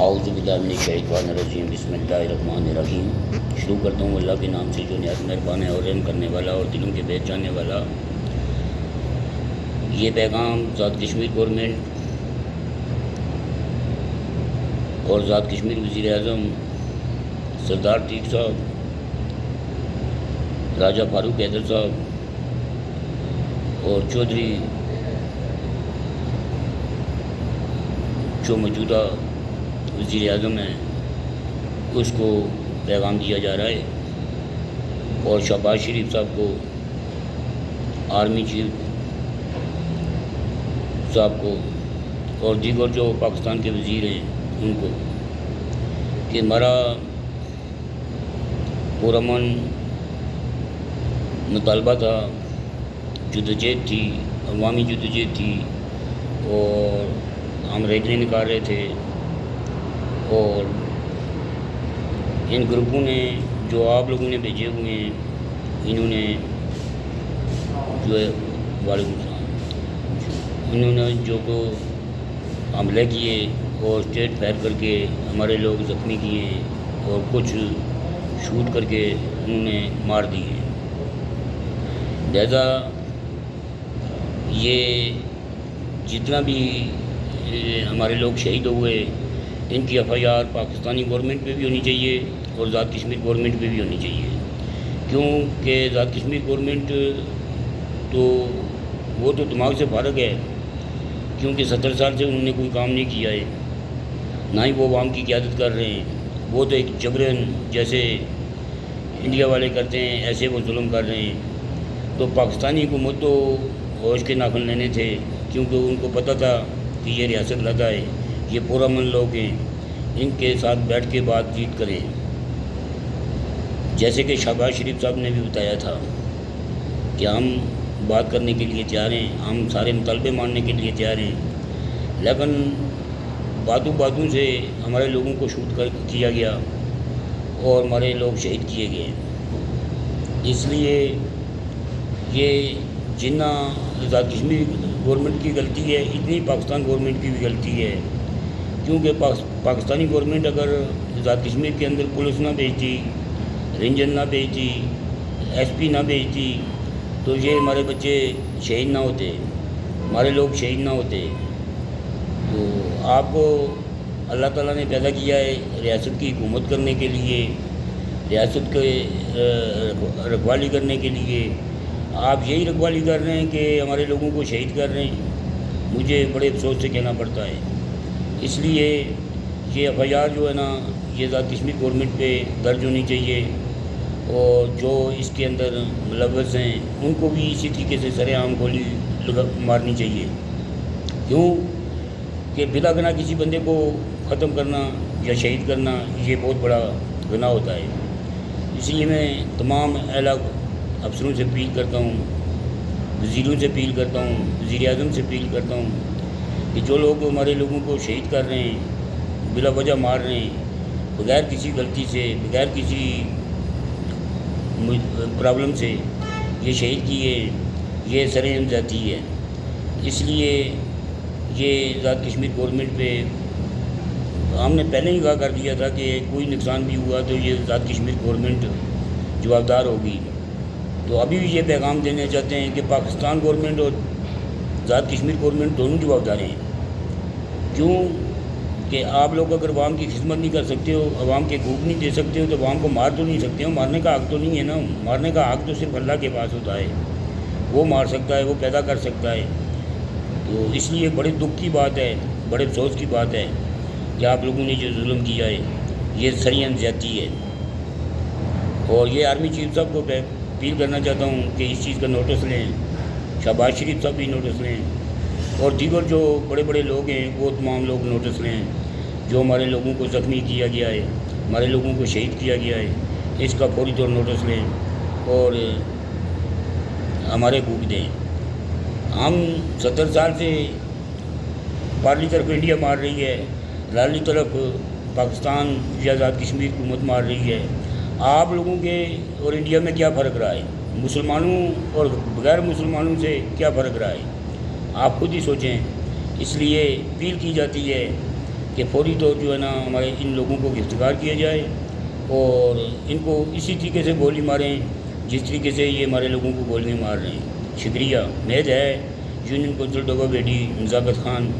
اعوذ باللہ من الشیطان الرجیم، بسم اللہ الرحمن الرحیم۔ شروع کرتا ہوں اللہ کے نام سے جو نہایت مہربان ہے اور رحم کرنے والا اور دلوں کے بیچ جانے والا۔ یہ پیغام ذات کشمیر گورنمنٹ اور ذات کشمیر وزیر اعظم سردار ٹیک صاحب، راجہ فاروق حیدر صاحب اور چودھری جو موجودہ وزیر اعظم ہیں اس کو پیغام دیا جا رہا ہے، اور شہباز شریف صاحب کو، آرمی چیف صاحب کو اور دیگر جو پاکستان کے وزیر ہیں ان کو، کہ ہمارا پرامن مطالبہ تھا، جدوجہد تھی، عوامی جدوجہد تھی، اور ہم ریلیاں نکال رہے تھے، اور ان گروپوں نے جو آپ لوگوں نے بھیجے ہوئے ہیں انہوں نے جو ہے وعلیکم السلام، انہوں نے جو کو حملے کیے اور اسٹیٹ فائر کر کے ہمارے لوگ زخمی کیے اور کچھ شوٹ کر کے انہوں نے مار دیے۔ لہذا یہ جتنا بھی ہمارے لوگ شہید ہوئے ان کی F I R Pakistani government پہ بھی ہونی چاہیے اور ذات کشمیر گورنمنٹ پہ بھی ہونی چاہیے، کیونکہ ذات کشمیر گورنمنٹ تو وہ تو دماغ سے فارغ ہے، کیونکہ 70 سال سے انہوں نے کوئی کام نہیں کیا ہے، نہ ہی وہ عوام کی قیادت کر رہے ہیں۔ وہ تو ایک جبرن جیسے انڈیا والے کرتے ہیں ایسے وہ ظلم کر رہے ہیں۔ تو پاکستانی حکومت تو ہوش کے ناخن لینے تھے، کیونکہ ان کو پتہ تھا کہ یہ ریاست لگا ہے، یہ پرامن لوگ ہیں، ان کے ساتھ بیٹھ کے بات چیت کریں۔ جیسے کہ شہباز شریف صاحب نے بھی بتایا تھا کہ ہم بات کرنے کے لیے تیار ہیں، ہم سارے مطالبے ماننے کے لیے تیار ہیں، لیکن باتوں سے ہمارے لوگوں کو شوٹ کیا گیا اور ہمارے لوگ شہید کیے گئے۔ اس لیے یہ جتنا ذات کشمیر گورنمنٹ کی غلطی ہے اتنی پاکستان گورنمنٹ کی بھی غلطی ہے، کیونکہ پاکستانی گورنمنٹ اگر ذات کشمیر کے اندر پولیس نہ بھیجتی، رینجر نہ بھیجتی، ایس پی نہ بھیجتی تو یہ ہمارے بچے شہید نہ ہوتے، ہمارے لوگ شہید نہ ہوتے۔ تو آپ کو اللہ تعالیٰ نے پیدا کیا ہے ریاست کی حکومت کرنے کے لیے، ریاست کے رکھوالی کرنے کے لیے، آپ یہی رکھوالی کر رہے ہیں کہ ہمارے لوگوں کو شہید کر رہے ہیں۔ مجھے بڑے افسوس سے کہنا پڑتا ہے۔ اس لیے یہ ایف آئی آر جو ہے نا یہ ذات کشمیر گورنمنٹ پہ درج ہونی چاہیے، اور جو اس کے اندر ملوث ہیں ان کو بھی اسی طریقے سے سر عام گولی مارنی چاہیے، کیوں کہ بلا گناہ کسی بندے کو ختم کرنا یا شہید کرنا یہ بہت بڑا گناہ ہوتا ہے۔ اس لیے میں تمام اعلیٰ افسروں سے اپیل کرتا ہوں، وزیروں سے اپیل کرتا ہوں، وزیر اعظم سے اپیل کرتا ہوں کہ جو لوگ ہمارے لوگوں کو شہید کر رہے ہیں، بلا وجہ مار رہے ہیں، بغیر کسی غلطی سے، بغیر کسی پرابلم سے یہ شہید کیے، یہ سر عام زیادتی ہے۔ اس لیے یہ ذات کشمیر گورنمنٹ پہ ہم نے پہلے ہی کہا کر دیا تھا کہ کوئی نقصان بھی ہوا تو یہ ذات کشمیر گورنمنٹ جوابدار ہوگی۔ تو ابھی بھی یہ پیغام دینا چاہتے ہیں کہ پاکستان گورنمنٹ اور ذات کشمیر گورنمنٹ دونوں جوابدار ہیں، کیوں کہ آپ لوگ اگر عوام کی خدمت نہیں کر سکتے ہو، عوام کے حقوق نہیں دے سکتے ہو، تو عوام کو مار تو نہیں سکتے ہو۔ مارنے کا حق تو نہیں ہے نا، مارنے کا حق تو صرف اللہ کے پاس ہوتا ہے، وہ مار سکتا ہے، وہ پیدا کر سکتا ہے۔ تو اس لیے بڑے دکھ کی بات ہے، بڑے افسوس کی بات ہے کہ آپ لوگوں نے جو ظلم کیا ہے یہ سر عام زیادتی ہے۔ اور یہ آرمی چیف صاحب کو اپیل کرنا چاہتا ہوں کہ اس چیز کا نوٹس لیں، شہباز شریف صاحب بھی نوٹس لیں، اور دیگر جو بڑے بڑے لوگ ہیں وہ تمام لوگ نوٹس لیں، جو ہمارے لوگوں کو زخمی کیا گیا ہے، ہمارے لوگوں کو شہید کیا گیا ہے، اس کا فوری طور نوٹس لیں اور ہمارے حقوق دیں۔ ہم 70 سال سے پارلی طرف انڈیا مار رہی ہے، لالی طرف پاکستان یا ذات کشمیر حکومت مار رہی ہے۔ آپ لوگوں کے اور انڈیا میں کیا فرق رہا ہے؟ مسلمانوں اور بغیر مسلمانوں سے کیا فرق رہا ہے؟ آپ خود ہی سوچیں۔ اس لیے اپیل کی جاتی ہے کہ فوری طور جو ہے نا ہمارے ان لوگوں کو گرفتار کیا جائے اور ان کو اسی طریقے سے گولی ماریں جس طریقے سے یہ ہمارے لوگوں کو گولیاں مار رہے ہیں۔ شکریہ۔ امید ہے یونین کونسل ڈوبہ بیٹی نزاکت خان،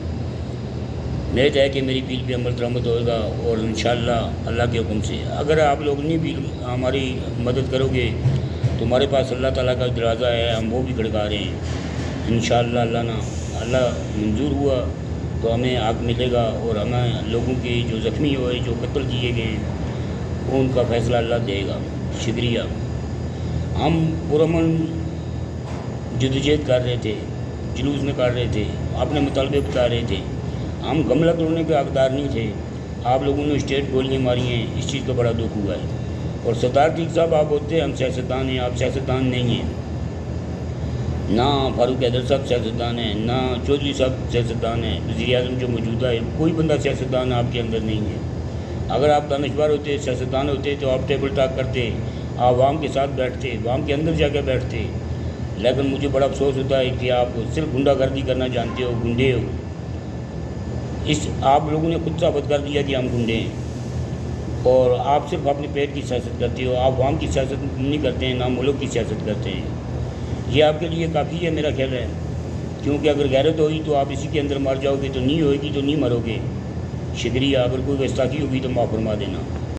امید ہے کہ میری اپیل پہ عمل درآمد ہوئے گا اور انشاءاللہ اللہ کے حکم سے اگر آپ لوگ نہیں بھی ہماری مدد کرو گے تو ہمارے پاس اللہ تعالیٰ کا دروازہ ہے، ہم وہ بھی کھڑکا رہے ہیں۔ انشاءاللہ اللہ منظور ہوا تو ہمیں حق ملے گا اور ہمیں لوگوں کے جو زخمی ہوئے جو قتل کیے گئے ہیں ان کا فیصلہ اللہ دے گا۔ شکریہ۔ ہم پرامن جدوجہد کر رہے تھے، جلوس نکال رہے تھے، اپنے مطالبے بتا رہے تھے، ہم گملہ توڑنے کے حقدار نہیں تھے۔ آپ لوگوں نے اسٹیٹ گولیاں ماری ہیں، اس چیز کا بڑا دکھ ہوا ہے۔ اور سردار ٹیک صاحب آپ ہوتے ہم سیاستدان ہیں، آپ سیاستدان نہیں ہیں، نہ فاروق حیدر صاحب سیاستدان ہیں، نہ چودھری صاحب سیاستدان ہیں، وزیر اعظم جو موجودہ ہے کوئی بندہ سیاستدان آپ کے اندر نہیں ہے۔ اگر آپ دانشور ہوتے، سیاستدان ہوتے تو آپ ٹیبل ٹاک کرتے، آپ عوام کے ساتھ بیٹھتے، عوام کے اندر جا کے بیٹھتے۔ لیکن مجھے بڑا افسوس ہوتا ہے کہ آپ صرف گنڈا گردی کرنا جانتے ہو، گنڈے ہو۔ آپ لوگوں نے خود ثابت کر دیا کہ ہم گنڈے ہیں اور آپ صرف اپنے پیٹ کی سیاست کرتے ہو، آپ عوام کی سیاست نہیں کرتے ہیں، نہ ملک کی سیاست کرتے ہیں۔ یہ آپ کے لیے کافی ہے میرا خیال ہے، کیونکہ اگر غیرت ہوئی تو آپ اسی کے اندر مر جاؤ گے، تو نہیں ہوئے گی تو نہیں مرو گے۔ شکریہ۔ اگر کوئی گستاخی ہوگی تو معاف فرما دینا۔